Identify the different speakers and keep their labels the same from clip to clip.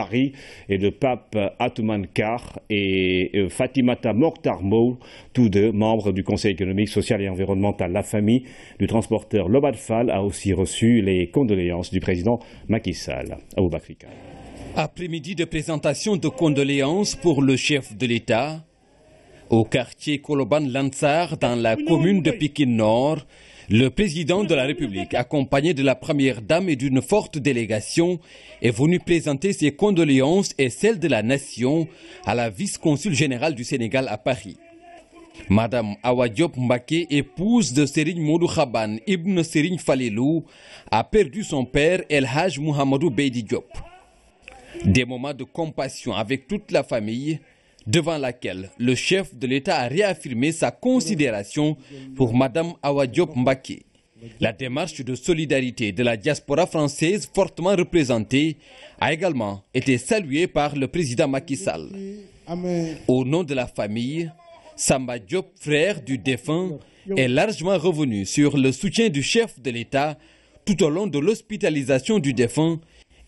Speaker 1: Paris, et le pape Atoumane Kar et Fatimata Mokhtar Mbow, tous deux membres du Conseil économique, social et environnemental. La famille du transporteur Lobat Fall a aussi reçu les condoléances du président Macky Sall. Aboubakry Kane.
Speaker 2: Après-midi de présentation de condoléances pour le chef de l'État, au quartier Koloban-Lansar, dans la commune de Pikine Nord, le président de la République, accompagné de la première dame et d'une forte délégation, est venu présenter ses condoléances et celles de la nation à la vice-consul générale du Sénégal à Paris. Madame Awa Diop Mbaké, épouse de Serigne Modou Khaban ibn Serigne Falilou, a perdu son père El Hadj Mouhamadou Beydi Diop. Des moments de compassion avec toute la famille, devant laquelle le chef de l'État a réaffirmé sa considération pour Madame Awa Diop Mbaké. La démarche de solidarité de la diaspora française fortement représentée a également été saluée par le président Macky Sall. Au nom de la famille, Samba Diop, frère du défunt, est largement revenu sur le soutien du chef de l'État tout au long de l'hospitalisation du défunt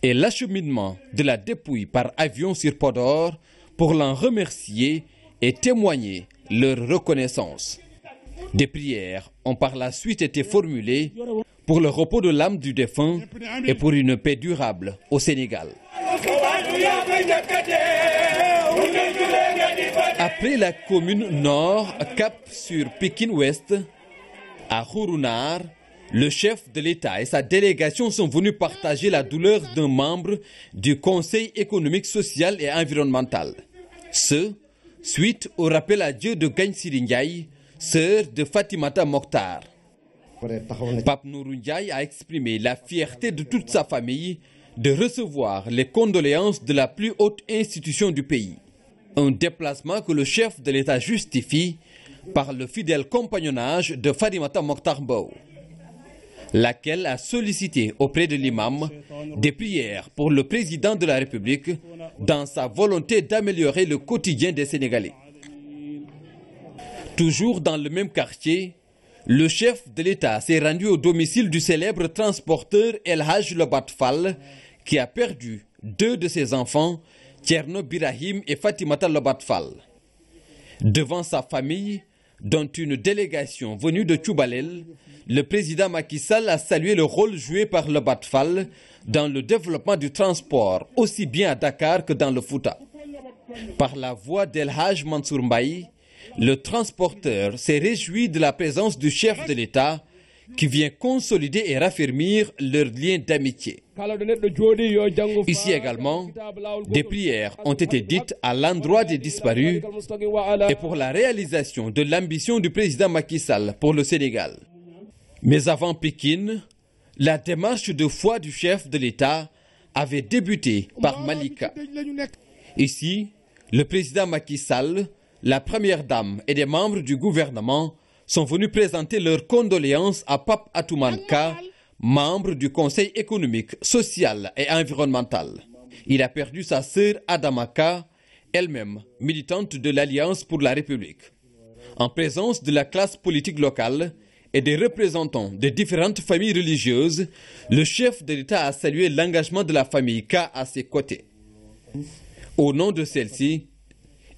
Speaker 2: et l'acheminement de la dépouille par avion sur Podor pour l'en remercier et témoigner leur reconnaissance. Des prières ont par la suite été formulées pour le repos de l'âme du défunt et pour une paix durable au Sénégal. Après la commune nord, cap sur Pikine-Ouest, à Khourounar, le chef de l'État et sa délégation sont venus partager la douleur d'un membre du Conseil économique, social et environnemental. Ce, suite au rappel à Dieu de Gagne Siri Ndiaye, sœur de Fatimata Mokhtar. Pape Nourou Ndiaye a exprimé la fierté de toute sa famille de recevoir les condoléances de la plus haute institution du pays. Un déplacement que le chef de l'État justifie par le fidèle compagnonnage de Fatimata Mokhtar Mbow, laquelle a sollicité auprès de l'imam des prières pour le président de la République dans sa volonté d'améliorer le quotidien des Sénégalais. Toujours dans le même quartier, le chef de l'État s'est rendu au domicile du célèbre transporteur El Hadj Lobat Fall, qui a perdu deux de ses enfants, Thierno Birahim et Fatimata Lobat Fall. Devant sa famille, dont une délégation venue de Tchoubalel, le président Macky Sall a salué le rôle joué par Lobat Fall dans le développement du transport, aussi bien à Dakar que dans le Fouta. Par la voix d'El Hadj Mansour Mbaye, le transporteur s'est réjoui de la présence du chef de l'État qui vient consolider et raffermir leurs liens d'amitié. Ici également, des prières ont été dites à l'endroit des disparus et pour la réalisation de l'ambition du président Macky Sall pour le Sénégal. Mais avant Pikine, la démarche de foi du chef de l'État avait débuté par Malika. Ici, le président Macky Sall, la première dame et des membres du gouvernement sont venus présenter leurs condoléances à Pape Atoumane Kar, membre du Conseil économique, social et environnemental. Il a perdu sa sœur Adama Kar, elle-même militante de l'Alliance pour la République. En présence de la classe politique locale et des représentants de différentes familles religieuses, le chef de l'État a salué l'engagement de la famille Kar à ses côtés. Au nom de celle-ci,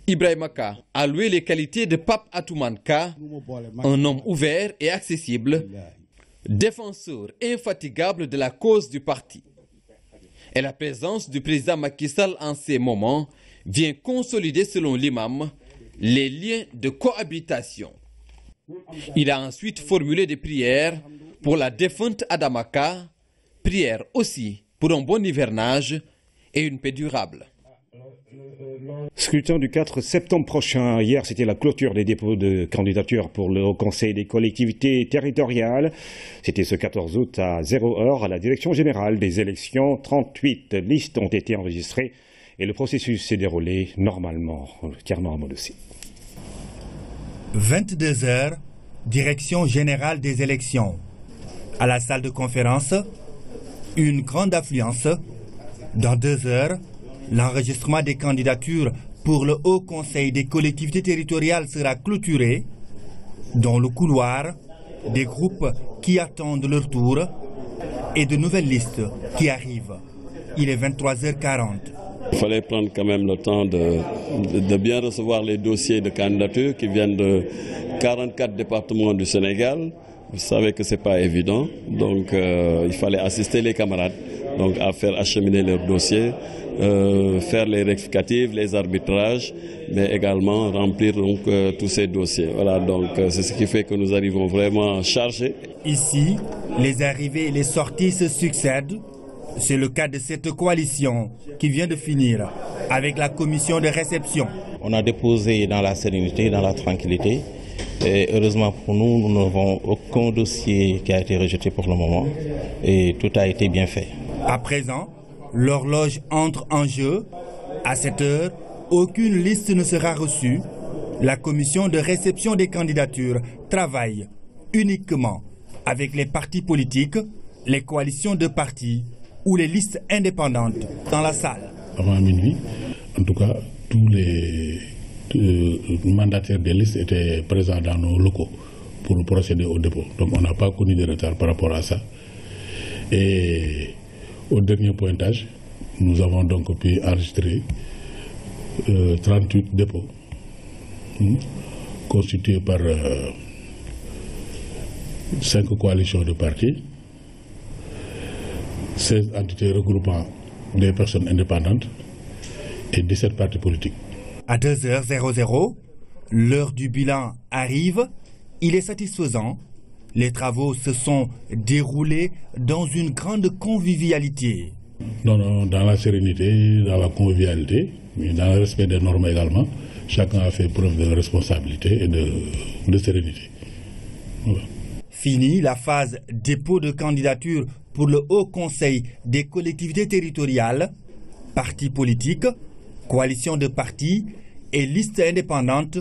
Speaker 2: Ibrahima Ka a loué les qualités de Pape Atoumane Kar, un homme ouvert et accessible, défenseur infatigable de la cause du parti. Et la présence du président Macky Sall en ces moments vient consolider, selon l'imam, les liens de cohabitation. Il a ensuite formulé des prières pour la défunte Adama Kar, prières aussi pour un bon hivernage et une paix durable.
Speaker 1: Scrutin du 4 septembre prochain. Hier, c'était la clôture des dépôts de candidature pour le Haut Conseil des collectivités territoriales. C'était ce 14 août à 0h à la Direction générale des élections. 38 listes ont été enregistrées et le processus s'est déroulé normalement. Tierno Amadouci.
Speaker 3: 22h, Direction générale des élections. À la salle de conférence, une grande affluence. Dans 2 heures, l'enregistrement des candidatures pour le Haut Conseil des collectivités territoriales sera clôturé. Dans le couloir, des groupes qui attendent leur tour et de nouvelles listes qui arrivent. Il est 23h40.
Speaker 4: Il fallait prendre quand même le temps de bien recevoir les dossiers de candidature qui viennent de 44 départements du Sénégal. Vous savez que ce n'est pas évident, donc il fallait assister les camarades donc, à faire acheminer leurs dossiers, faire les rectificatifs, les arbitrages, mais également remplir donc, tous ces dossiers. Voilà, donc c'est ce qui fait que nous arrivons vraiment chargés.
Speaker 3: Ici, les arrivées et les sorties se succèdent. C'est le cas de cette coalition qui vient de finir avec la commission de réception.
Speaker 5: On a déposé dans la sérénité, dans la tranquillité. Et heureusement pour nous, nous n'avons aucun dossier qui a été rejeté pour le moment. Et tout a été bien fait.
Speaker 3: À présent, l'horloge entre en jeu. À cette heure, aucune liste ne sera reçue. La commission de réception des candidatures travaille uniquement avec les partis politiques, les coalitions de partis ou les listes indépendantes dans la salle.
Speaker 6: Avant minuit, en tout cas, tous les mandataires des listes étaient présents dans nos locaux pour procéder au dépôt. Donc on n'a pas connu de retard par rapport à ça. Et au dernier pointage, nous avons donc pu enregistrer 38 dépôts constitués par 5 coalitions de partis, 16 entités regroupant des personnes indépendantes et 17 partis politiques.
Speaker 3: À 2h00, l'heure du bilan arrive. Il est satisfaisant. Les travaux se sont déroulés dans une grande convivialité.
Speaker 6: Dans la sérénité, dans la convivialité, mais dans le respect des normes également. Chacun a fait preuve de responsabilité et de sérénité. Voilà.
Speaker 3: Fini la phase dépôt de candidature pour le Haut Conseil des collectivités territoriales. Partis politiques, coalitions de partis et listes indépendantes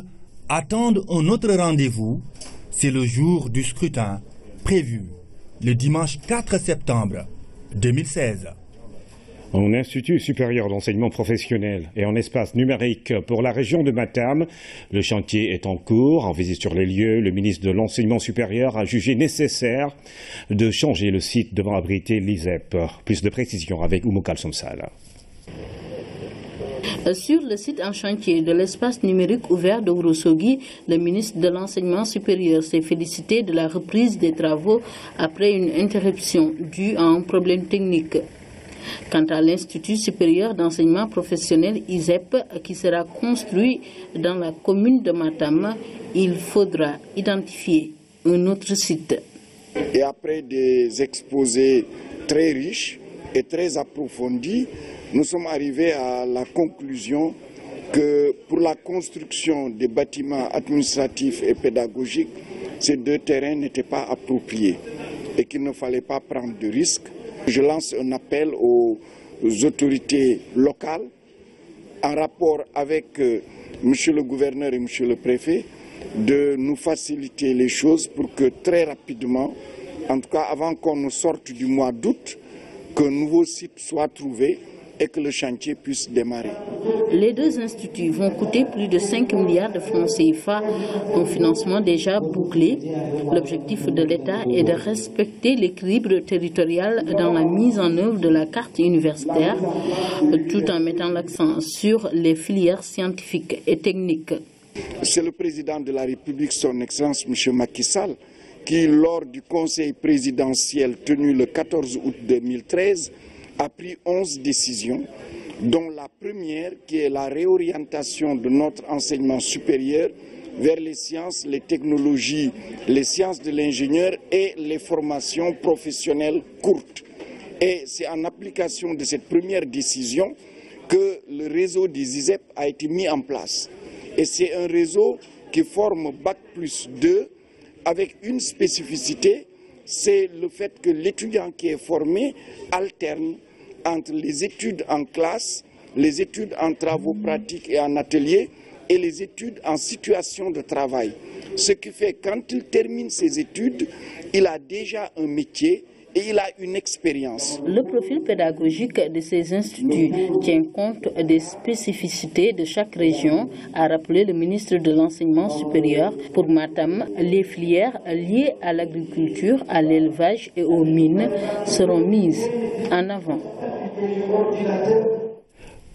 Speaker 3: attendent un autre rendez-vous. C'est le jour du scrutin prévu le dimanche 4 septembre 2016.
Speaker 1: En Institut supérieur d'enseignement professionnel et en espace numérique pour la région de Matam, le chantier est en cours. En visite sur les lieux, le ministre de l'Enseignement supérieur a jugé nécessaire de changer le site devant abriter l'ISEP. Plus de précisions avec Oumou Kalsomsal.
Speaker 7: Sur le site en chantier de l'espace numérique ouvert de Ourossogui, le ministre de l'Enseignement supérieur s'est félicité de la reprise des travaux après une interruption due à un problème technique. Quant à l'Institut supérieur d'enseignement professionnel ISEP, qui sera construit dans la commune de Matam, il faudra identifier un autre site.
Speaker 8: Et après des exposés très riches et très approfondis, nous sommes arrivés à la conclusion que pour la construction des bâtiments administratifs et pédagogiques, ces 2 terrains n'étaient pas appropriés et qu'il ne fallait pas prendre de risques. Je lance un appel aux autorités locales en rapport avec monsieur le gouverneur et monsieur le préfet de nous faciliter les choses pour que très rapidement, en tout cas avant qu'on ne sorte du mois d'août, qu'un nouveau site soit trouvé et que le chantier puisse démarrer.
Speaker 7: Les 2 instituts vont coûter plus de 5 milliards de francs CFA, un financement déjà bouclé. L'objectif de l'État est de respecter l'équilibre territorial dans la mise en œuvre de la carte universitaire, tout en mettant l'accent sur les filières scientifiques et techniques.
Speaker 8: C'est le président de la République, son Excellence M. Macky Sall, qui, lors du conseil présidentiel tenu le 14 août 2013, a pris 11 décisions, dont la première qui est la réorientation de notre enseignement supérieur vers les sciences, les technologies, les sciences de l'ingénieur et les formations professionnelles courtes. Et c'est en application de cette première décision que le réseau des ISEP a été mis en place. Et c'est un réseau qui forme Bac+2 avec une spécificité, c'est le fait que l'étudiant qui est formé alterne entre les études en classe, les études en travaux pratiques et en atelier et les études en situation de travail. Ce qui fait que quand il termine ses études, il a déjà un métier et il a une expérience.
Speaker 7: Le profil pédagogique de ces instituts tient compte des spécificités de chaque région, a rappelé le ministre de l'Enseignement supérieur. Pour Matam, les filières liées à l'agriculture, à l'élevage et aux mines seront mises en avant.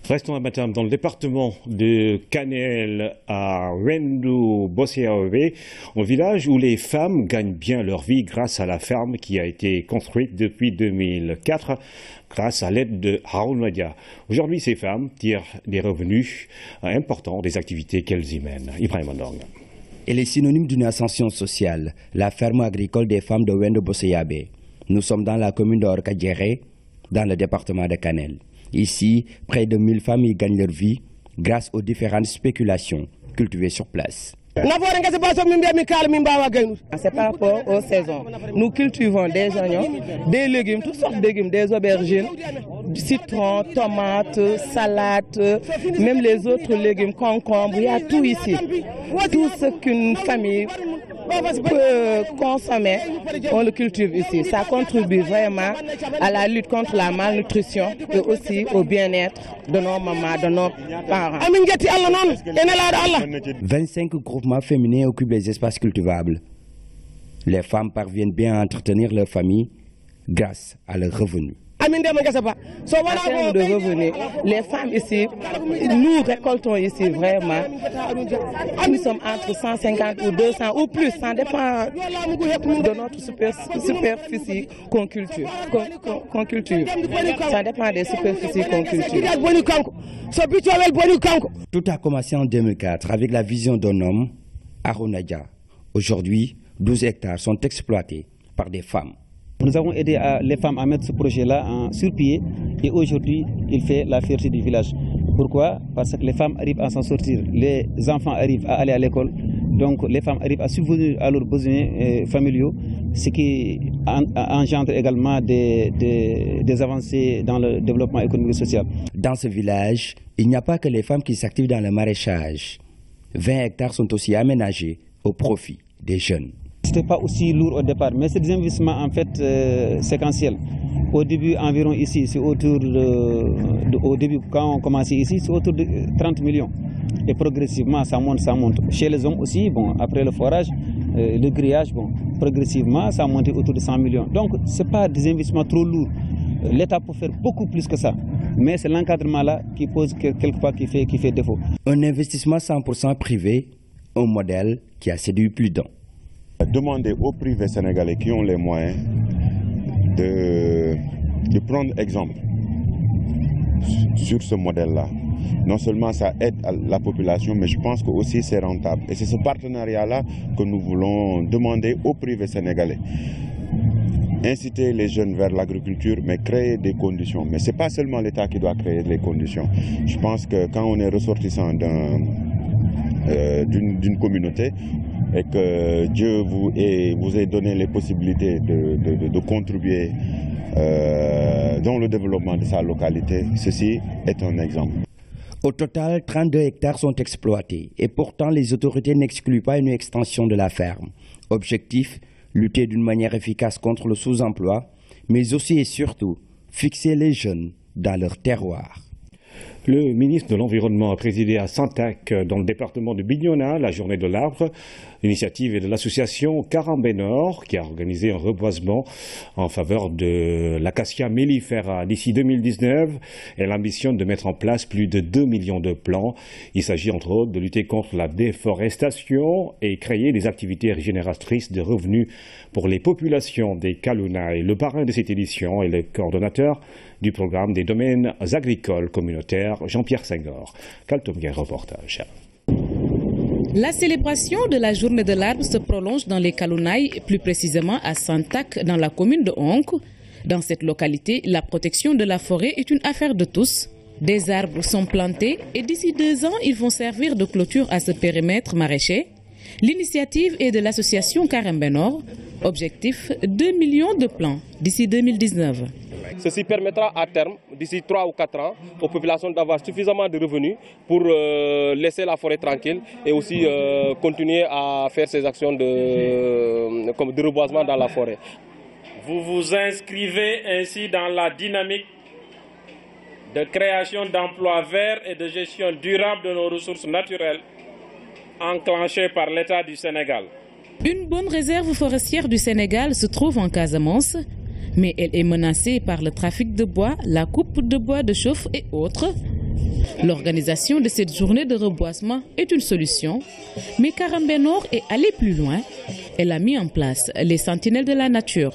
Speaker 1: Restons à matin dans le département de Kanel à Wendo Bosséaové, un village où les femmes gagnent bien leur vie grâce à la ferme qui a été construite depuis 2004 grâce à l'aide de Harounadia. Aujourd'hui, ces femmes tirent des revenus importants des activités qu'elles y mènent. Ibrahim Andong.
Speaker 9: Elle est synonyme d'une ascension sociale, la ferme agricole des femmes de Wendo Bosséavé. Nous sommes dans la commune d'Orkadjéré, dans le département de Kanel. Ici, près de 1000 femmes y gagnent leur vie grâce aux différentes spéculations cultivées sur place.
Speaker 10: C'est par rapport aux saisons. Nous cultivons des oignons, des légumes, toutes sortes de légumes, des aubergines, du citron, tomates, salades, même les autres légumes, concombres, il y a tout ici. Tout ce qu'une famille peut consommer, on le cultive ici. Ça contribue vraiment à la lutte contre la malnutrition et aussi au bien-être de nos mamans, de nos parents.
Speaker 9: 25 groupements féminins occupent les espaces cultivables. Les femmes parviennent bien à entretenir leur famille grâce à leurs revenus.
Speaker 10: En termes de revenus, les femmes ici, nous récoltons ici vraiment, nous sommes entre 150 ou 200 ou plus, ça dépend de notre superficie qu'on cultive. Ça dépend des superficies qu'on cultive.
Speaker 9: Tout a commencé en 2004 avec la vision d'un homme, Harounadia. Aujourd'hui, 12 hectares sont exploités par des femmes.
Speaker 11: Nous avons aidé les femmes à mettre ce projet-là sur pied et aujourd'hui, il fait la fierté du village. Pourquoi? Parce que les femmes arrivent à s'en sortir, les enfants arrivent à aller à l'école, donc les femmes arrivent à subvenir à leurs besoins familiaux, ce qui engendre également des avancées dans le développement économique et social.
Speaker 9: Dans ce village, il n'y a pas que les femmes qui s'activent dans le maraîchage. 20 hectares sont aussi aménagés au profit des jeunes.
Speaker 11: Ce n'était pas aussi lourd au départ, mais c'est des investissements en fait séquentiels. Au début, environ ici, c'est autour au début, quand on commençait ici, c'est autour de 30 millions. Et progressivement, ça monte, ça monte. Chez les hommes aussi, bon, après le forage, le grillage, bon, progressivement, ça a monté autour de 100 millions. Donc, ce n'est pas des investissements trop lourds. L'État peut faire beaucoup plus que ça. Mais c'est l'encadrement là qui pose quelque part qui fait défaut.
Speaker 9: Un investissement 100% privé, un modèle qui a séduit plus d'un.
Speaker 12: Demander aux privés sénégalais qui ont les moyens de prendre exemple sur ce modèle-là. Non seulement ça aide la population, mais je pense que aussi c'est rentable. Et c'est ce partenariat-là que nous voulons demander aux privés sénégalais. Inciter les jeunes vers l'agriculture, mais créer des conditions. Mais ce n'est pas seulement l'État qui doit créer les conditions. Je pense que quand on est ressortissant d'une communauté, et que Dieu vous ait donné les possibilités de contribuer dans le développement de sa localité, ceci est un exemple.
Speaker 9: Au total, 32 hectares sont exploités et pourtant les autorités n'excluent pas une extension de la ferme. Objectif, lutter d'une manière efficace contre le sous-emploi, mais aussi et surtout fixer les jeunes dans leur terroir.
Speaker 1: Le ministre de l'Environnement a présidé à Santac, dans le département de Bignona, la journée de l'arbre. L'initiative est de l'association Carambé Nord, qui a organisé un reboisement en faveur de l'acacia mellifera. D'ici 2019, elle ambitionne de mettre en place plus de 2 millions de plants. Il s'agit entre autres de lutter contre la déforestation et créer des activités régénératrices de revenus pour les populations des Kalounaï. Le parrain de cette édition est le coordonnateur du programme des domaines agricoles communautaires, Jean-Pierre Senghor. Kaltomguer, reportage.
Speaker 13: La célébration de la journée de l'arbre se prolonge dans les Kalounaï, plus précisément à Santac, dans la commune de Honk. Dans cette localité, la protection de la forêt est une affaire de tous. Des arbres sont plantés et d'ici 2 ans, ils vont servir de clôture à ce périmètre maraîcher. L'initiative est de l'association Carambé Nord. Objectif, 2 millions de plants d'ici 2019.
Speaker 14: Ceci permettra à terme, d'ici 3 ou 4 ans, aux populations d'avoir suffisamment de revenus pour laisser la forêt tranquille et aussi continuer à faire ces actions de reboisement dans la forêt.
Speaker 15: Vous vous inscrivez ainsi dans la dynamique de création d'emplois verts et de gestion durable de nos ressources naturelles enclenchée par l'État du Sénégal.
Speaker 13: Une bonne réserve forestière du Sénégal se trouve en Casamance, mais elle est menacée par le trafic de bois, la coupe de bois de chauffe et autres. L'organisation de cette journée de reboisement est une solution, mais Karambé Nord est allé plus loin. Elle a mis en place les sentinelles de la nature.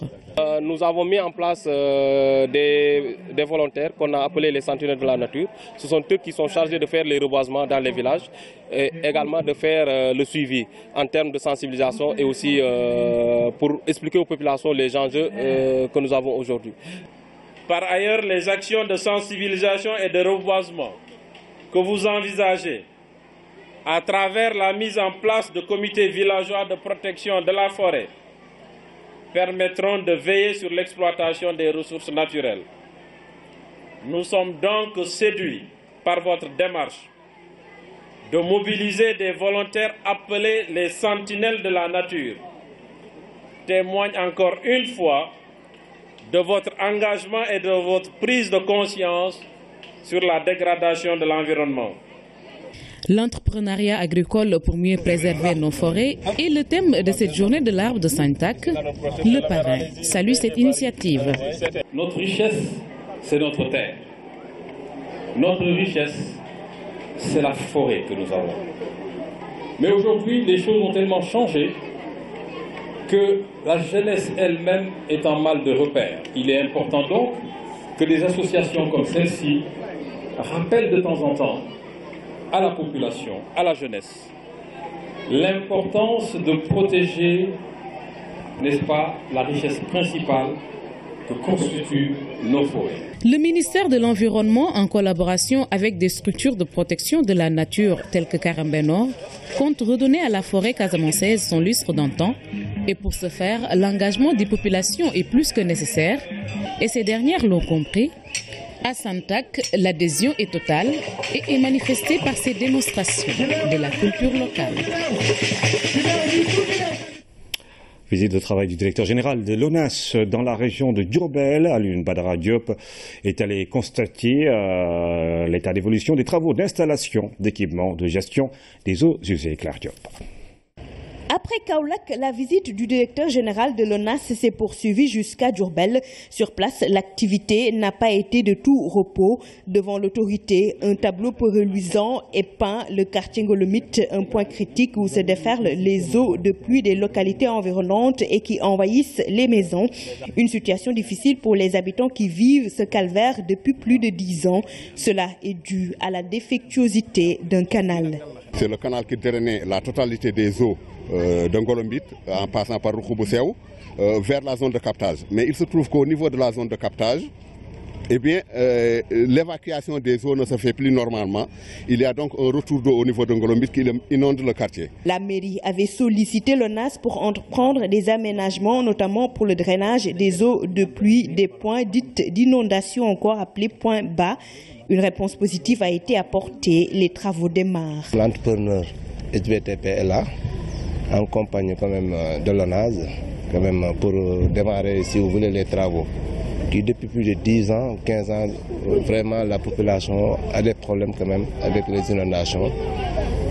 Speaker 14: Nous avons mis en place des volontaires qu'on a appelés les sentinelles de la nature. Ce sont eux qui sont chargés de faire les reboisements dans les villages et également de faire le suivi en termes de sensibilisation et aussi pour expliquer aux populations les enjeux que nous avons aujourd'hui.
Speaker 15: Par ailleurs, les actions de sensibilisation et de reboisement que vous envisagez à travers la mise en place de comités villageois de protection de la forêt permettront de veiller sur l'exploitation des ressources naturelles. Nous sommes donc séduits par votre démarche de mobiliser des volontaires appelés les sentinelles de la nature. Témoigne encore une fois de votre engagement et de votre prise de conscience sur la dégradation de l'environnement.
Speaker 13: L'entrepreneuriat agricole pour mieux préserver nos forêts est le thème de cette journée de l'arbre de Santak. Le parrain salue cette initiative.
Speaker 16: Notre richesse, c'est notre terre. Notre richesse, c'est la forêt que nous avons. Mais aujourd'hui, les choses ont tellement changé que la jeunesse elle-même est en mal de repère. Il est important donc que des associations comme celle-ci rappellent de temps en temps à la population, à la jeunesse, l'importance de protéger, n'est-ce pas, la richesse principale que constituent nos forêts.
Speaker 13: Le ministère de l'Environnement, en collaboration avec des structures de protection de la nature telles que Karambé Nord, compte redonner à la forêt casamançaise son lustre d'antan. Et pour ce faire, l'engagement des populations est plus que nécessaire. Et ces dernières l'ont compris. À Santak, l'adhésion est totale et est manifestée par ces démonstrations de la culture locale.
Speaker 1: Visite de travail du directeur général de l'ONAS dans la région de Diourbel. Alioune Badara Diop est allé constater l'état d'évolution des travaux d'installation d'équipements de gestion des eaux usées. Claire Diop.
Speaker 17: Après Kaolack, la visite du directeur général de l'ONAS s'est poursuivie jusqu'à Diourbel. Sur place, l'activité n'a pas été de tout repos. Devant l'autorité, un tableau peu reluisant est peint le quartier Ngolomite, un point critique où se déferlent les eaux de pluie des localités environnantes et qui envahissent les maisons. Une situation difficile pour les habitants qui vivent ce calvaire depuis plus de 10 ans. Cela est dû à la défectuosité d'un canal.
Speaker 18: C'est le canal qui drainait la totalité des eaux de Ngolombit en passant par Roukhoubousséou vers la zone de captage. Mais il se trouve qu'au niveau de la zone de captage, eh bien, l'évacuation des eaux ne se fait plus normalement. Il y a donc un retour d'eau au niveau de Ngolombit qui inonde le quartier. La mairie avait sollicité l'ONAS pour entreprendre des aménagements, notamment pour le drainage des eaux de pluie des points dites d'inondation, encore appelés points bas. Une réponse positive a été apportée. Les travaux démarrent.
Speaker 19: L'entrepreneur SBTP est là, en compagnie quand même de l'ONAS, quand même pour démarrer, si vous voulez, les travaux. Qui depuis plus de 10 ans, 15 ans, vraiment la population a des problèmes quand même avec les inondations.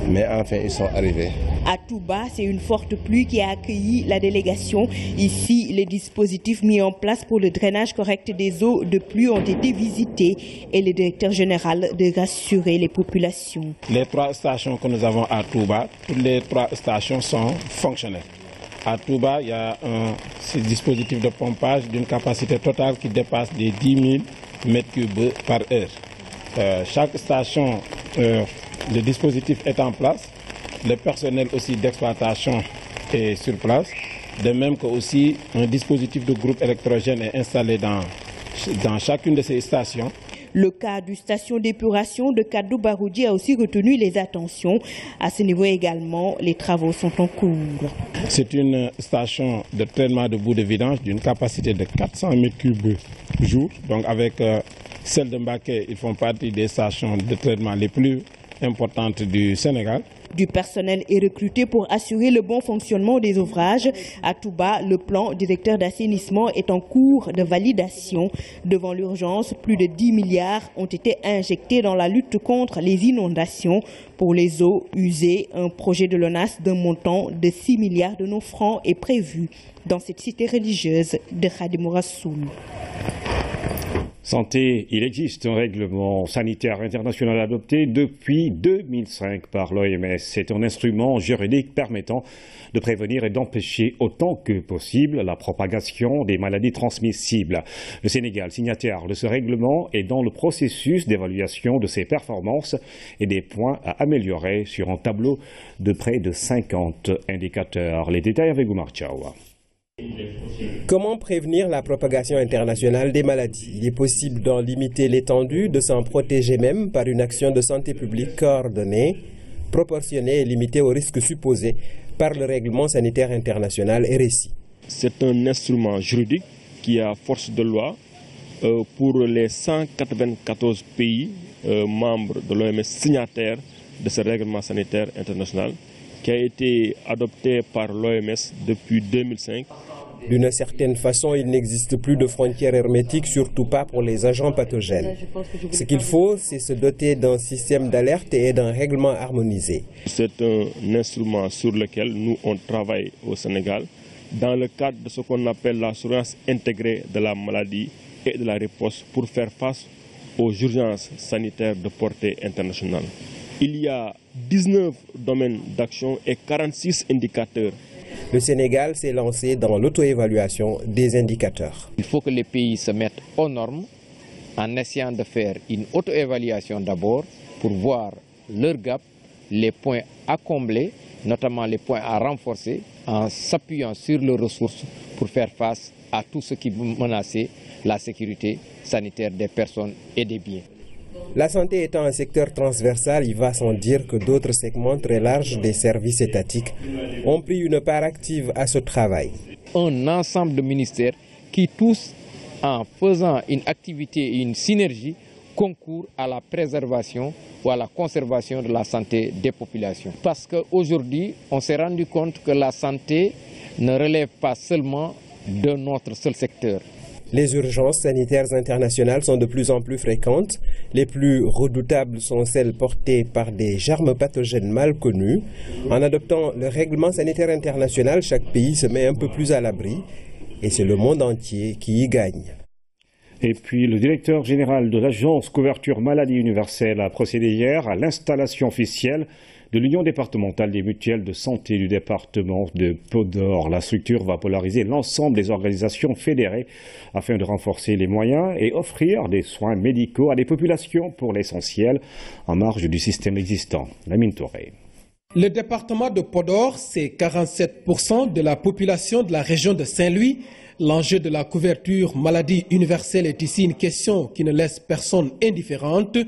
Speaker 19: Mais enfin, ils sont arrivés. À Touba, c'est une forte pluie qui a accueilli la délégation. Ici, les dispositifs mis en place pour le drainage correct des eaux de pluie ont été visités et le directeur général de rassurer les populations.
Speaker 20: Les 3 stations que nous avons à Touba, toutes les 3 stations sont fonctionnelles. À Touba, il y a un dispositif de pompage d'une capacité totale qui dépasse les 10 000 m3 par heure. Chaque station, le dispositif est en place. Le personnel aussi d'exploitation est sur place. De même que aussi un dispositif de groupe électrogène est installé dans chacune de ces stations. Le cas du station d'épuration de Kadou Baroudi a aussi retenu les attentions. À ce niveau également, les travaux sont en cours. C'est une station de traitement de boue de vidange d'une capacité de 400 m3 jour. Donc avec celle de Mbaké, ils font partie des stations de traitement les plus importantes du Sénégal. Du personnel est recruté pour assurer le bon fonctionnement des ouvrages. À Touba, le plan directeur d'assainissement est en cours de validation. Devant l'urgence, plus de 10 milliards ont été injectés dans la lutte contre les inondations. Pour les eaux usées, un projet de l'ONAS d'un montant de 6 milliards de nos francs est prévu dans cette cité religieuse de Khadimou Rassoul.
Speaker 1: Santé, il existe un règlement sanitaire international adopté depuis 2005 par l'OMS. C'est un instrument juridique permettant de prévenir et d'empêcher autant que possible la propagation des maladies transmissibles. Le Sénégal, signataire de ce règlement, est dans le processus d'évaluation de ses performances et des points à améliorer sur un tableau de près de 50 indicateurs. Les détails avec Oumar Tchaoua.
Speaker 21: Comment prévenir la propagation internationale des maladies? Il est possible d'en limiter l'étendue, de s'en protéger même par une action de santé publique coordonnée, proportionnée et limitée aux risques supposés par le règlement sanitaire international RSI.
Speaker 22: C'est un instrument juridique qui a force de loi pour les 194 pays membres de l'OMS signataires de ce règlement sanitaire international qui a été adopté par l'OMS depuis 2005.
Speaker 21: D'une certaine façon, il n'existe plus de frontières hermétiques, surtout pas pour les agents pathogènes. Ce qu'il faut, c'est se doter d'un système d'alerte et d'un règlement harmonisé.
Speaker 22: C'est un instrument sur lequel nous, on travaille au Sénégal dans le cadre de ce qu'on appelle la surveillance intégrée de la maladie et de la riposte pour faire face aux urgences sanitaires de portée internationale. Il y a 19 domaines d'action et 46 indicateurs.
Speaker 21: Le Sénégal s'est lancé dans l'auto-évaluation des indicateurs.
Speaker 23: Il faut que les pays se mettent aux normes en essayant de faire une auto-évaluation d'abord pour voir leur gap, les points à combler, notamment les points à renforcer, en s'appuyant sur leurs ressources pour faire face à tout ce qui menace la sécurité sanitaire des personnes et des biens.
Speaker 21: La santé étant un secteur transversal, il va sans dire que d'autres segments très larges des services étatiques ont pris une part active à ce travail.
Speaker 23: Un ensemble de ministères qui tous, en faisant une activité et une synergie, concourent à la préservation ou à la conservation de la santé des populations. Parce qu'aujourd'hui, on s'est rendu compte que la santé ne relève pas seulement de notre seul secteur.
Speaker 21: Les urgences sanitaires internationales sont de plus en plus fréquentes. Les plus redoutables sont celles portées par des germes pathogènes mal connus. En adoptant le règlement sanitaire international, chaque pays se met un peu plus à l'abri et c'est le monde entier qui y gagne.
Speaker 1: Et puis le directeur général de l'Agence Couverture Maladie Universelle a procédé hier à l'installation officielle de l'Union départementale des mutuelles de santé du département de Podor. La structure va polariser l'ensemble des organisations fédérées afin de renforcer les moyens et offrir des soins médicaux à des populations pour l'essentiel en marge du système existant. Lamine Touré.
Speaker 24: Le département de Podor, c'est 47% de la population de la région de Saint-Louis. L'enjeu de la couverture maladie universelle est ici une question qui ne laisse personne indifférente.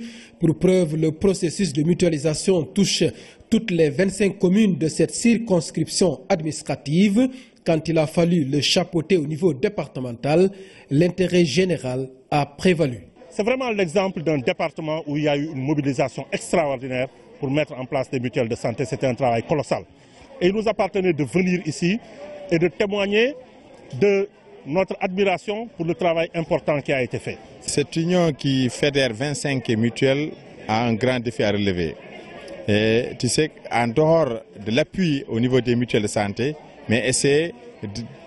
Speaker 24: Pour preuve, le processus de mutualisation touche toutes les 25 communes de cette circonscription administrative. Quand il a fallu le chapeauter au niveau départemental, l'intérêt général a prévalu.
Speaker 25: C'est vraiment l'exemple d'un département où il y a eu une mobilisation extraordinaire pour mettre en place des mutuelles de santé. C'était un travail colossal. Et il nous appartenait de venir ici et de témoigner de notre admiration pour le travail important qui a été fait.
Speaker 26: Cette union qui fédère 25 mutuelles a un grand défi à relever. Et tu sais, en dehors de l'appui au niveau des mutuelles de santé, mais essayer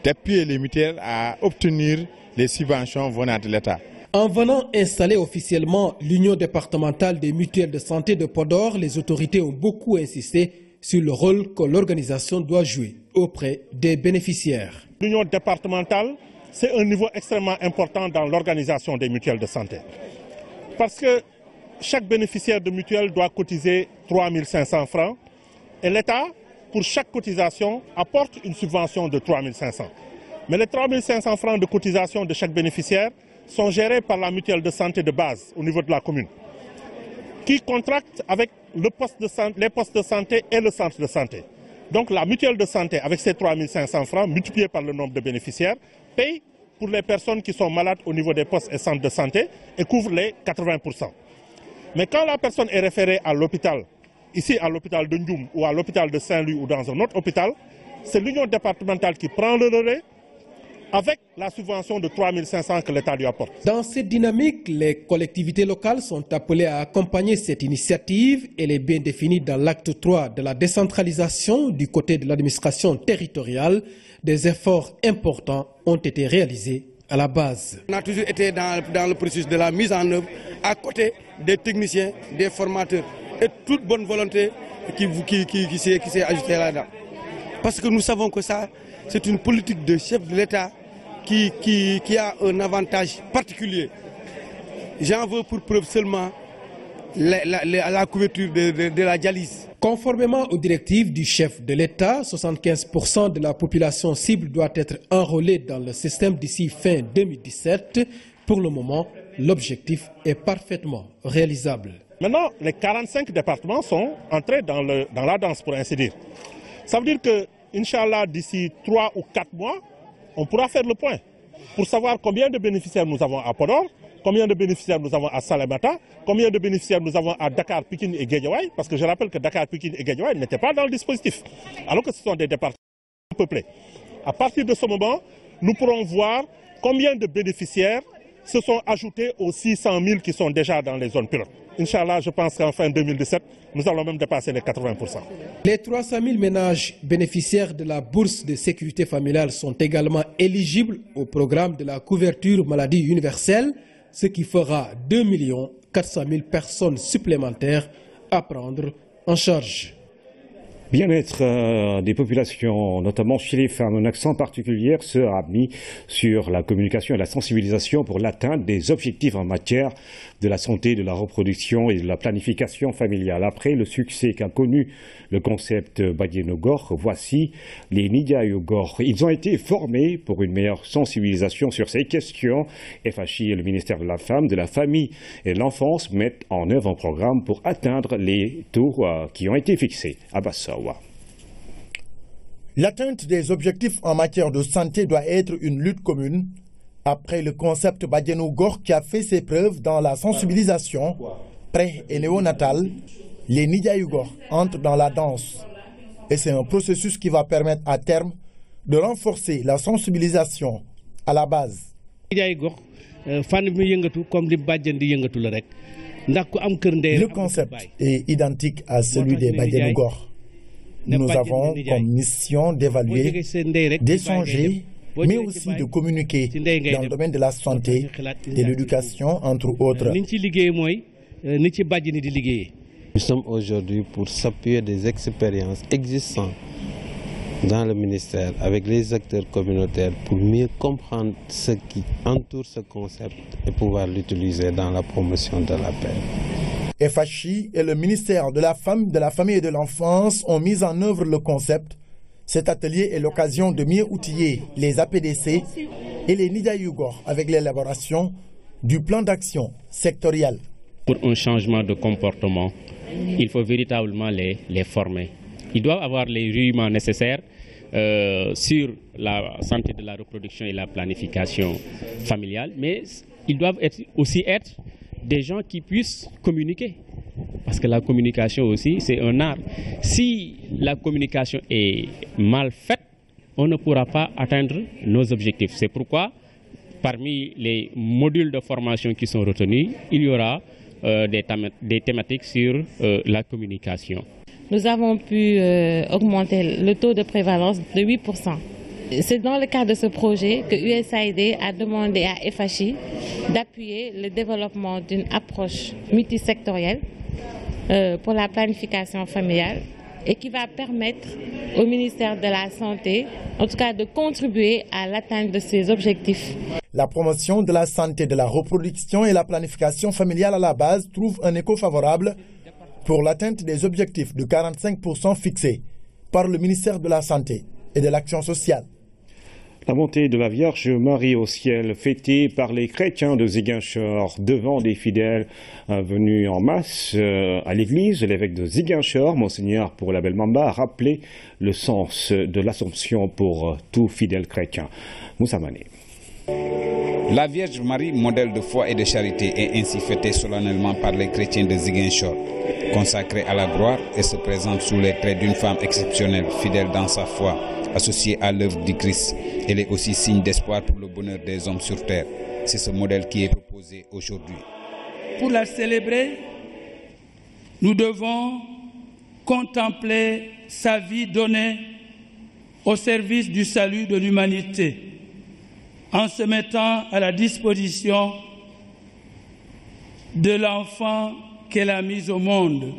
Speaker 26: d'appuyer les mutuelles à obtenir les subventions venant de l'État.
Speaker 24: En venant installer officiellement l'Union départementale des mutuelles de santé de Podor, les autorités ont beaucoup insisté sur le rôle que l'organisation doit jouer auprès des bénéficiaires.
Speaker 25: L'Union départementale, c'est un niveau extrêmement important dans l'organisation des mutuelles de santé. Parce que chaque bénéficiaire de mutuelle doit cotiser 3 500 francs et l'État, pour chaque cotisation, apporte une subvention de 3 500. Mais les 3 500 francs de cotisation de chaque bénéficiaire sont gérés par la mutuelle de santé de base au niveau de la commune, qui contracte avec les postes de santé et le centre de santé. Donc la mutuelle de santé, avec ses 3 500 francs, multipliés par le nombre de bénéficiaires, paye pour les personnes qui sont malades au niveau des postes et centres de santé et couvre les 80%. Mais quand la personne est référée à l'hôpital, ici à l'hôpital de Ndioum ou à l'hôpital de Saint-Louis ou dans un autre hôpital, c'est l'union départementale qui prend le relais avec la subvention de 3 500 que l'État lui apporte.
Speaker 24: Dans cette dynamique, les collectivités locales sont appelées à accompagner cette initiative. Elle est bien définie dans l'acte 3 de la décentralisation du côté de l'administration territoriale. Des efforts importants ont été réalisés à la base.
Speaker 2: On a toujours été dans le processus de la mise en œuvre à côté des techniciens, des formateurs et toute bonne volonté qui s'est ajoutée là-dedans. Parce que nous savons que ça, c'est une politique de chef de l'État qui a un avantage particulier. J'en veux pour preuve seulement la couverture de la dialyse.
Speaker 24: Conformément aux directives du chef de l'État, 75% de la population cible doit être enrôlée dans le système d'ici fin 2017. Pour le moment, l'objectif est parfaitement réalisable.
Speaker 25: Maintenant, les 45 départements sont entrés dans la danse, pour ainsi dire. Ça veut dire que, Inch'Allah, d'ici 3 ou 4 mois, on pourra faire le point pour savoir combien de bénéficiaires nous avons à Podor, combien de bénéficiaires nous avons à Salémata, combien de bénéficiaires nous avons à Dakar, Pikine et Guédiawaye, parce que je rappelle que Dakar, Pikine et Guédiawaye n'étaient pas dans le dispositif, alors que ce sont des départements peuplés. À partir de ce moment, nous pourrons voir combien de bénéficiaires se sont ajoutés aux 600 000 qui sont déjà dans les zones pilotes. Inch'Allah, je pense qu'en fin 2017, nous allons même dépasser les 80%.
Speaker 24: Les 300 000 ménages bénéficiaires de la bourse de sécurité familiale sont également éligibles au programme de la couverture maladie universelle, ce qui fera 2 400 000 personnes supplémentaires à prendre en charge.
Speaker 1: Bien-être des populations, notamment chez les femmes, un accent particulier sera mis sur la communication et la sensibilisation pour l'atteinte des objectifs en matière de la santé, de la reproduction et de la planification familiale. Après le succès qu'a connu le concept Badiénogor, voici les Nidia-Yogor. Ils ont été formés pour une meilleure sensibilisation sur ces questions. FHI et le ministère de la Femme, de la Famille et de l'Enfance mettent en œuvre un programme pour atteindre les taux qui ont été fixés à Bassawa.
Speaker 3: L'atteinte des objectifs en matière de santé doit être une lutte commune. Après le concept Badiénogor qui a fait ses preuves dans la sensibilisation pré- et néonatale, les Nidia-Yogor entrent dans la danse. Et c'est un processus qui va permettre à terme de renforcer la sensibilisation à la base. Le concept est identique à celui des Badiénogor. Nous avons comme mission d'évaluer, d'échanger, mais aussi de communiquer dans le domaine de la santé, de l'éducation, entre autres.
Speaker 4: Nous sommes aujourd'hui pour s'appuyer des expériences existantes dans le ministère avec les acteurs communautaires pour mieux comprendre ce qui entoure ce concept et pouvoir l'utiliser dans la promotion de la paix.
Speaker 3: FHI et le ministère de la Femme, de la Famille et de l'Enfance ont mis en œuvre le concept. Cet atelier est l'occasion de mieux outiller les APDC et les Nidia-Yogor avec l'élaboration du plan d'action sectoriel.
Speaker 5: Pour un changement de comportement, il faut véritablement les former. Ils doivent avoir les rudiments nécessaires sur la santé de la reproduction et la planification familiale, mais ils doivent aussi être des gens qui puissent communiquer. Parce que la communication aussi, c'est un art. Si la communication est mal faite, on ne pourra pas atteindre nos objectifs. C'est pourquoi, parmi les modules de formation qui sont retenus, il y aura des thématiques sur la communication.
Speaker 6: Nous avons pu augmenter le taux de prévalence de 8%. C'est dans le cadre de ce projet que USAID a demandé à FHI d'appuyer le développement d'une approche multisectorielle pour la planification familiale et qui va permettre au ministère de la Santé, en tout cas, de contribuer à l'atteinte de ces objectifs.
Speaker 3: La promotion de la santé, de la reproduction et la planification familiale à la base trouve un écho favorable pour l'atteinte des objectifs de 45% fixés par le ministère de la Santé et de l'Action sociale.
Speaker 1: La montée de la Vierge Marie au ciel, fêtée par les chrétiens de Ziguinchor devant des fidèles venus en masse à l'église. L'évêque de Ziguinchor, Monseigneur pour la Belle-Mamba, a rappelé le sens de l'Assomption pour tout fidèle chrétien. Moussa Mané.
Speaker 8: La Vierge Marie, modèle de foi et de charité, est ainsi fêtée solennellement par les chrétiens de Ziguinchor. Consacrée à la gloire, elle se présente sous les traits d'une femme exceptionnelle, fidèle dans sa foi, associée à l'œuvre du Christ. Elle est aussi signe d'espoir pour le bonheur des hommes sur terre. C'est ce modèle qui est proposé aujourd'hui.
Speaker 27: Pour la célébrer, nous devons contempler sa vie donnée au service du salut de l'humanité. en se mettant à la disposition de l'enfant qu'elle a mis au monde.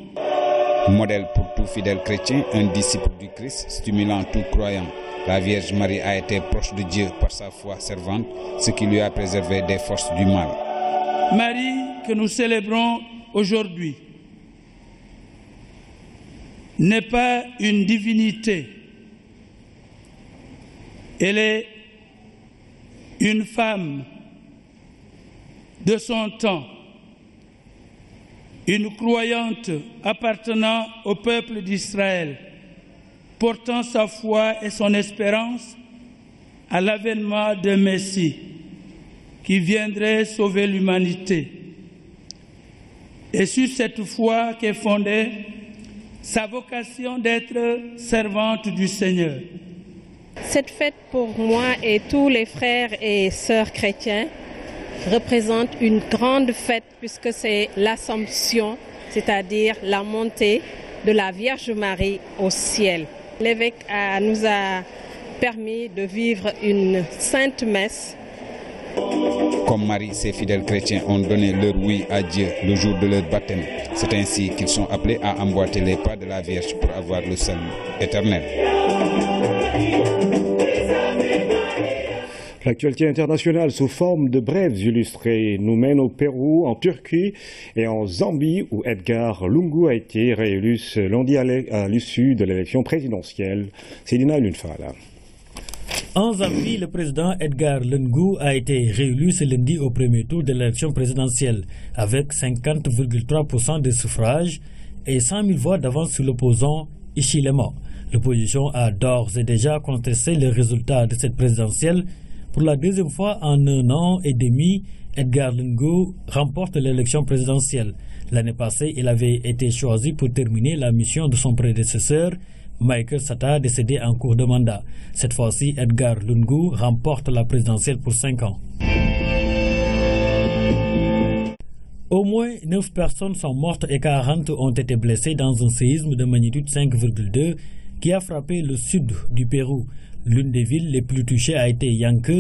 Speaker 8: Modèle pour tout fidèle chrétien, un disciple du Christ, stimulant tout croyant. La Vierge Marie a été proche de Dieu par sa foi servante, ce qui lui a préservé des forces du mal.
Speaker 27: Marie, que nous célébrons aujourd'hui, n'est pas une divinité. Elle est une femme de son temps, une croyante appartenant au peuple d'Israël, portant sa foi et son espérance à l'avènement d'un Messie qui viendrait sauver l'humanité. Et sur cette foi qu'est fondée sa vocation d'être servante du Seigneur.
Speaker 7: Cette fête pour moi et tous les frères et sœurs chrétiens représente une grande fête puisque c'est l'Assomption, c'est-à-dire la montée de la Vierge Marie au ciel. L'évêque nous a permis de vivre une sainte messe.
Speaker 8: Comme Marie, ces fidèles chrétiens ont donné leur oui à Dieu le jour de leur baptême. C'est ainsi qu'ils sont appelés à emboîter les pas de la Vierge pour avoir le salut éternel.
Speaker 1: L'actualité internationale sous forme de brèves illustrées nous mène au Pérou, en Turquie et en Zambie où Edgar Lungu a été réélu ce lundi à l'issue de l'élection présidentielle. Célina Lunfala.
Speaker 9: En Zambie, le président Edgar Lungu a été réélu ce lundi au premier tour de l'élection présidentielle avec 50,3% des suffrages et 100 000 voix d'avance sur l'opposant Hichilema. L'opposition a d'ores et déjà contesté les résultats de cette présidentielle. Pour la deuxième fois en 1 an et demi, Edgar Lungu remporte l'élection présidentielle. L'année passée, il avait été choisi pour terminer la mission de son prédécesseur, Michael Sata, décédé en cours de mandat. Cette fois-ci, Edgar Lungu remporte la présidentielle pour 5 ans. Au moins 9 personnes sont mortes et 40 ont été blessées dans un séisme de magnitude 5,2 qui a frappé le sud du Pérou. L'une des villes les plus touchées a été Yanque,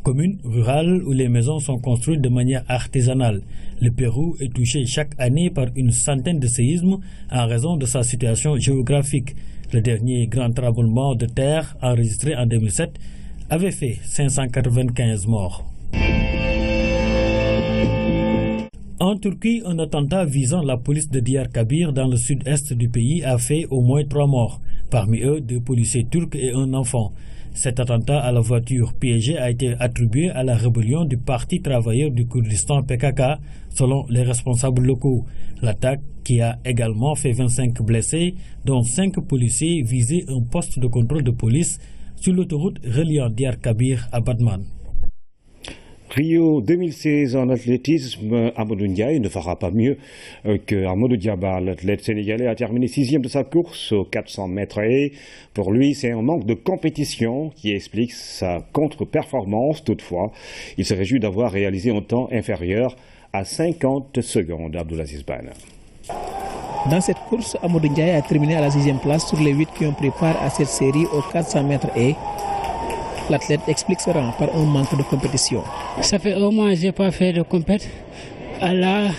Speaker 9: commune rurale où les maisons sont construites de manière artisanale. Le Pérou est touché chaque année par une centaine de séismes en raison de sa situation géographique. Le dernier grand tremblement de terre enregistré en 2007 avait fait 595 morts. En Turquie, un attentat visant la police de Diyarbakır dans le sud-est du pays a fait au moins 3 morts. Parmi eux, 2 policiers turcs et un enfant. Cet attentat à la voiture piégée a été attribué à la rébellion du Parti travailleur du Kurdistan PKK, selon les responsables locaux. L'attaque, qui a également fait 25 blessés, dont 5 policiers, visait un poste de contrôle de police sur l'autoroute reliant Diyarbakır à Batman.
Speaker 1: Rio 2016 en athlétisme, Amadou Ndiaye ne fera pas mieux que Amadou Diaba. L'athlète sénégalais a terminé 6e de sa course aux 400 mètres et pour lui c'est un manque de compétition qui explique sa contre-performance. Toutefois, il se réjouit d'avoir réalisé un temps inférieur à 50 secondes. Abdoulaziz Bane.
Speaker 10: Dans cette course, Amadou Ndiaye a terminé à la 6e place sur les 8 qui ont pris part à cette série aux 400 mètres et l'athlète explique ce rang par un manque de compétition.
Speaker 11: Ça fait un mois que je n'ai pas fait de compétition. Là,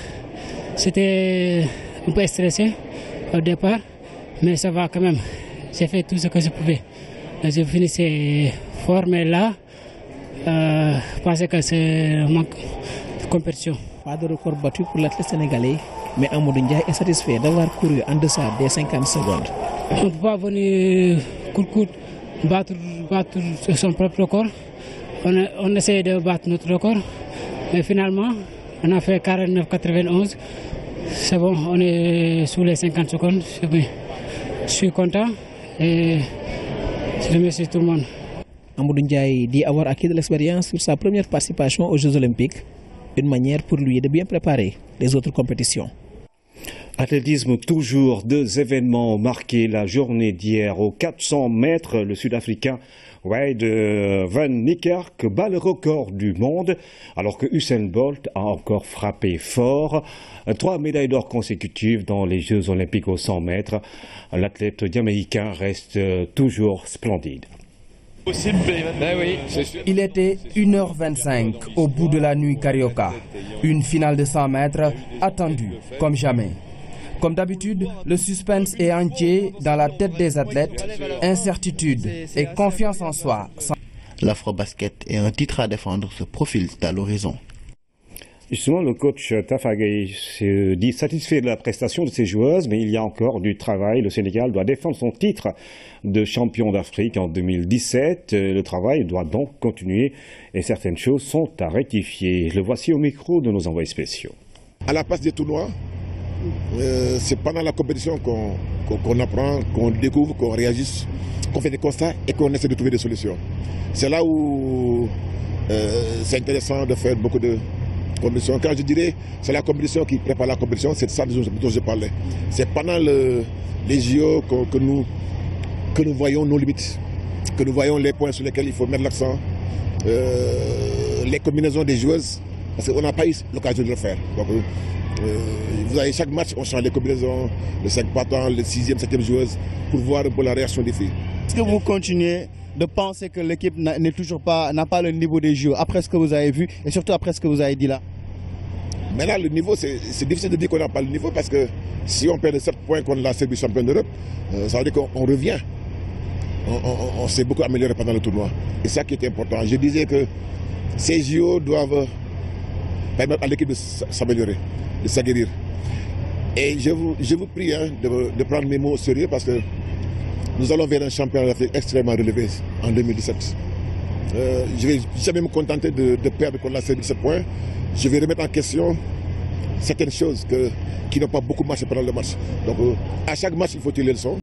Speaker 11: c'était un peu stressé au départ, mais ça va quand même. J'ai fait tout ce que je pouvais. Je finissais fort, mais là, je pensais que c'est un manque de compétition.
Speaker 10: Pas de record battu pour l'athlète sénégalais, mais Amadou Ndiaye est satisfait d'avoir couru en deçà des 50 secondes.
Speaker 11: On ne peut pas venir court battre son propre record. On essaie de battre notre record, mais finalement, on a fait 49,91. C'est bon, on est sous les 50 secondes. Je suis content et je remercie tout le monde.
Speaker 10: Amadou Ndiaye dit avoir acquis de l'expérience sur sa première participation aux Jeux Olympiques, une manière pour lui de bien préparer les autres compétitions.
Speaker 1: Athlétisme toujours, 2 événements ont marqué la journée d'hier. Aux 400 mètres, le Sud-Africain Wade van Niekerk bat le record du monde, alors que Usain Bolt a encore frappé fort. 3 médailles d'or consécutives dans les Jeux Olympiques aux 100 mètres. L'athlète jamaïcain reste toujours splendide.
Speaker 12: Il était 1h25 au bout de la nuit carioca. Une finale de 100 mètres attendue comme jamais. Comme d'habitude, le suspense est entier dans la tête des athlètes, incertitude et confiance en soi.
Speaker 13: L'Afrobasket et un titre à défendre se profilent à l'horizon.
Speaker 1: Justement, le coach Tafagay se dit satisfait de la prestation de ses joueuses, mais il y a encore du travail. Le Sénégal doit défendre son titre de champion d'Afrique en 2017. Le travail doit donc continuer et certaines choses sont à rectifier. Le voici au micro de nos envoyés spéciaux.
Speaker 14: À la place des tournois, c'est pendant la compétition qu'on apprend, qu'on découvre, qu'on réagisse, qu'on fait des constats et qu'on essaie de trouver des solutions. C'est là où c'est intéressant de faire beaucoup de compétitions. Quand je dirais c'est la compétition qui prépare la compétition, c'est de ça dont je parlais. C'est pendant les JO que nous voyons nos limites, que nous voyons les points sur lesquels il faut mettre l'accent, les combinaisons des joueuses, parce qu'on n'a pas eu l'occasion de le faire. Donc, vous avez chaque match, on change les combinaisons, le 5 partants, le 6e, 7e joueuse, pour voir un peu la réaction des filles.
Speaker 15: Est-ce que vous continuez de penser que l'équipe n'a pas le niveau des jeux après ce que vous avez vu et surtout après ce que vous avez dit là?
Speaker 14: Mais là, le niveau, c'est difficile de dire qu'on n'a pas le niveau parce que si on perd de 7 points contre la Serbie championne d'Europe, ça veut dire qu'on revient. On s'est beaucoup amélioré pendant le tournoi. Et ça qui est important. Je disais que ces JO doivent permettre à l'équipe de s'améliorer, de s'aguerrir. Et je vous prie de prendre mes mots au sérieux parce que nous allons vers un championnat d'Afrique extrêmement relevé en 2017. Je ne vais jamais me contenter de perdre contre la Serbie 7 points. Je vais remettre en question certaines choses qui n'ont pas beaucoup marché pendant le match. Donc à chaque match, il faut tirer les leçons.